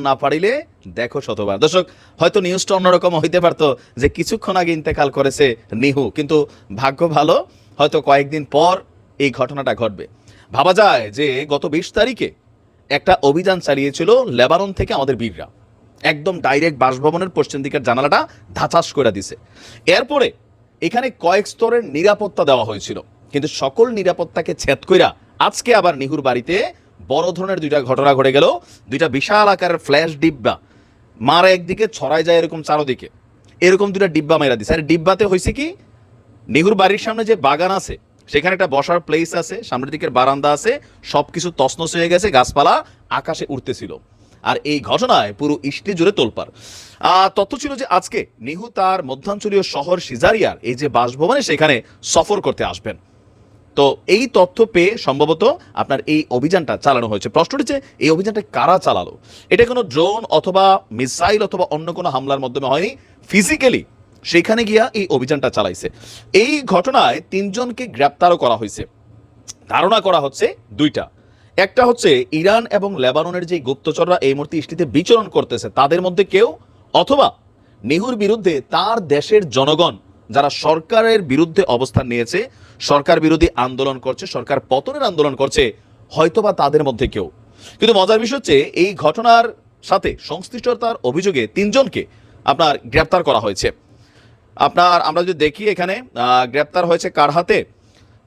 না পারিলে দেখো শতবার। দর্শক, হয়তো নিউজটা অন্যরকম হইতে পারতো যে কিছুক্ষণ আগে ইন্তেকাল করেছে নিহু, কিন্তু ভাগ্য ভালো হয়তো কয়েকদিন পর এই ঘটনাটা ঘটবে। ভাবা যায় যে গত 20 তারিখে একটা অভিযান চালিয়েছিল লেবানন থেকে আমাদের বীররা, একদম ডাইরেক্ট বাসভবনের পশ্চিম দিকের জানালাটা ধাঁচাস করে দিছে। এরপরে এখানে কয়েক স্তরের নিরাপত্তা দেওয়া হয়েছিল, কিন্তু সকল নিরাপত্তাকে ছেদ কইরা আজকে আবার নিহুর বাড়িতে বড় ধরনের দুইটা ঘটনা ঘটে গেল। দুইটা বিশাল আকারের ফ্ল্যাশ ডিব্বা মারা একদিকে ছড়ায় যায় এরকম চারোদিকে, এরকম দুইটা ডিব্বা মেরা দিছে। আর ডিব্বাতে হয়েছে কি, নিহুর বাড়ির সামনে যে বাগান আছে সেখানে একটা বসার প্লেস আছে, সামনের দিকের বারান্দা আছে, সবকিছু তছনছ হয়ে গেছে, গাছপালা আকাশে উঠতেছিল। আর এই ঘটনায় পুরো ইস্টি জুড়ে তোলপাড়। তথ্য ছিল যে আজকে নিহু তার মধ্যাঞ্চলীয় শহর সিজারিয়ার এই যে বাসভবনে সেখানে সফর করতে আসবেন। তো এই তথ্য পেয়ে সম্ভবত আপনার এই অভিযানটা চালানো হয়েছে। প্রশ্ন হচ্ছে এই অভিযানটা কারা চালালো? এটা কোনো ড্রোন অথবা মিসাইল অথবা অন্য কোনো হামলার মাধ্যমে হয়নি, ফিজিক্যালি সেখানে গিয়া এই অভিযানটা চালাইছে। এই ঘটনায় 3 জনকে গ্রেপ্তারও করা হয়েছে। ধারণা করা হচ্ছে দুইটা, একটা হচ্ছে ইরান এবং লেবাননের যে গুপ্তচররা এই মুহূর্তে ইস্টিতে বিচরণ করতেছে তাদের মধ্যে কেউ, অথবা নিহুর বিরুদ্ধে তার দেশের জনগণ যারা সরকারের বিরুদ্ধে অবস্থান নিয়েছে, সরকার বিরোধী আন্দোলন করছে, সরকার পতনের আন্দোলন করছে, হয়তোবা তাদের মধ্যে কেউ। কিন্তু মজার বিষয় হচ্ছে এই ঘটনার সাথে সংশ্লিষ্টতার অভিযোগে 3 জনকে আপনার গ্রেপ্তার করা হয়েছে। আমরা যদি দেখি এখানে গ্রেপ্তার হয়েছে কার হাতে,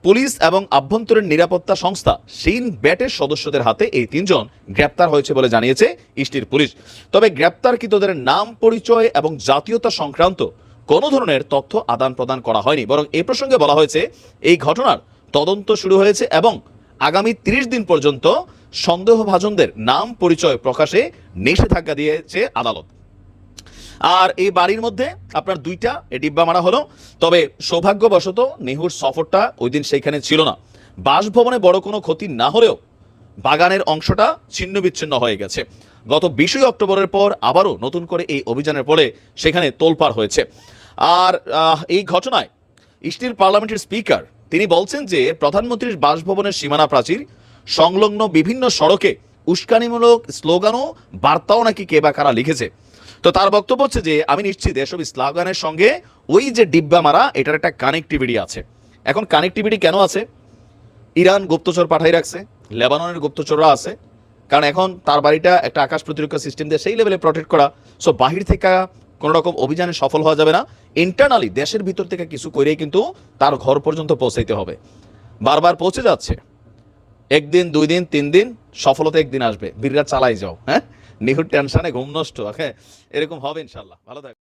পুলিশ এবং আভ্যন্তরীণ নিরাপত্তা সংস্থা শিন ব্যাটের সদস্যদের হাতে এই 3 জন গ্রেপ্তার হয়েছে বলে জানিয়েছে ইস্টির পুলিশ। তবে গ্রেপ্তারকৃতদের নাম, পরিচয় এবং জাতীয়তা সংক্রান্ত কোনো ধরনের তথ্য আদান প্রদান করা হয়নি, বরং এ প্রসঙ্গে বলা হয়েছে এই ঘটনার তদন্ত শুরু হয়েছে এবং আগামী 30 দিন পর্যন্ত সন্দেহভাজনদের নাম পরিচয় প্রকাশে নিষেধাজ্ঞা দিয়েছে আদালত। আর এই বাড়ির মধ্যে আপনার 2টা ডিব্বা মারা হলো। তবে সৌভাগ্যবশত নিহুর সফরটা ওই দিন সেইখানে ছিল না। বাসভবনে বড় কোনো ক্ষতি না হলেও বাগানের অংশটা ছিন্ন বিচ্ছিন্ন হয়ে গেছে। গত 20 অক্টোবরের পর আবারও নতুন করে এই অভিযানের পরে সেখানে তোলপাড় হয়েছে। আর এই ঘটনায় ইস্টির পার্লামেন্টের স্পিকার তিনি বলছেন যে প্রধানমন্ত্রীর বাসভবনের সীমানা প্রাচীর সংলগ্ন বিভিন্ন সড়কে উস্কানিমূলক স্লোগানও বার্তাও নাকি কে বা কারা লিখেছে। তো তার বক্তব্য হচ্ছে যে আমি নিশ্চিত এসব স্লোগানের সঙ্গে ওই যে ডিব্বা মারা এটার একটা কানেক্টিভিটি আছে। এখন কানেক্টিভিটি কেন আছে? ইরান গুপ্তচর পাঠাই রাখছে, লেবাননের গুপ্তচররা আছে, কারণ এখন তার বাড়িটা একটা আকাশ প্রতিরক্ষা সিস্টেম দিয়ে সেই লেভেলে প্রটেক্ট করা। সো বাহির থেকে কোনো রকম অভিযানে সফল হওয়া যাবে না, ইন্টারনালি দেশের ভিতর থেকে কিছু করেই কিন্তু তার ঘর পর্যন্ত পৌঁছাইতে হবে। বারবার পৌঁছে যাচ্ছে, 1 দিন 2 দিন 3 দিন, সফলতা একদিন আসবে। বীররা চালাই যাও। হ্যাঁ, নিহুর টেনশনে ঘুম নষ্ট, এরকম হবে ইনশাল্লাহ। ভালো থাকবে।